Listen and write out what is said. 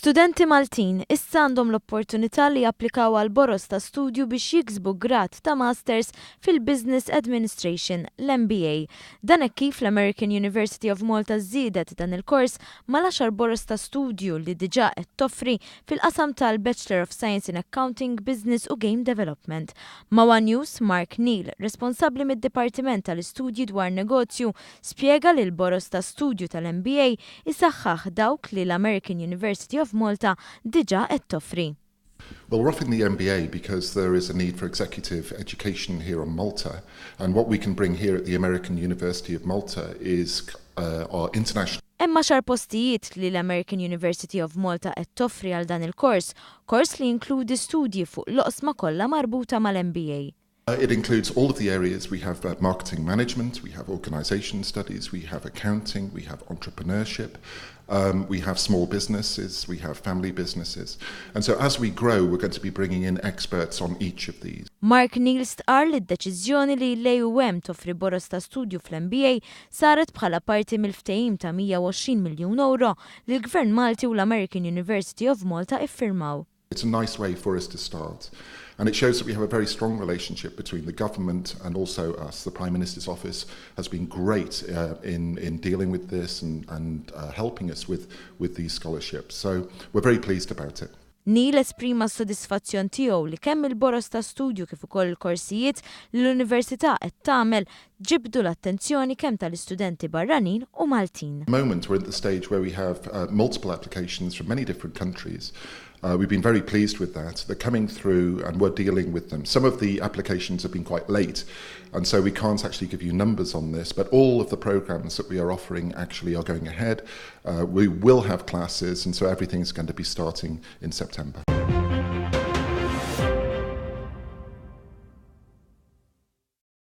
Studenti Maltin issa għandhom l-opportunità li japplikaw għal Boroż ta' studju biex jiksbu grad ta' Masters fil-Business Administration, l-MBA. Dan hekk kif l-American University of Malta żiedet dan il-kors mal-10 Boroż ta' studju li diġa qed toffri fil-qasam tal-Bachelor of Science in Accounting, Business u Game Development. Mawa News, Mark Neal, responsabbli mid-Dipartiment tal-Istudji dwar Negozju, spjega li l-Boroż ta' studju tal-MBA isaħħaħ dawk li l-American University of Malta diġa qed toffri. Well, we're offering the MBA because there is a need for executive education here on Malta, and what we can bring here at the American University of Malta is our international. Imma xar postijiet li l-American University of Malta qed toffri għal dan il-kors, kors li jinkludi studji fuq l-oqsma kollha marbuta mal-MBA. It includes all of the areas. We have marketing management, we have organisation studies, we have accounting, we have entrepreneurship, we have small businesses, we have family businesses. And so as we grow, we're going to be bringing in experts on each of these. Mark Neal stqar li d-deċiżjoni li l-AUM toffri Boroż ta' studju fl-MBA saret bħala parti mill-ftehim ta' 120 miljun euro li l-Gvern Malti u l-American University of Malta iffirmaw. It's a nice way for us to start. And it shows that we have a very strong relationship between the government and also us. The Prime Minister's office has been great in dealing with this and helping us with these scholarships. So we're very pleased about it. Neal esprima s-sodisfazzjon tiegħu li kemm il-Boroż ta' studju kif ukoll il-korsijiet li l-Università qed tagħmel ġibdu l-attenzjoni kemm tal-istudenti barranin u Maltin. At the moment we're at the stage where we have multiple applications from many different countries. We've been very pleased with that. They're coming through and we're dealing with them. Some of the applications have been quite late, and so we can't actually give you numbers on this, but all of the programs that we are offering actually are going ahead. We will have classes, and so everything's going to be starting in September.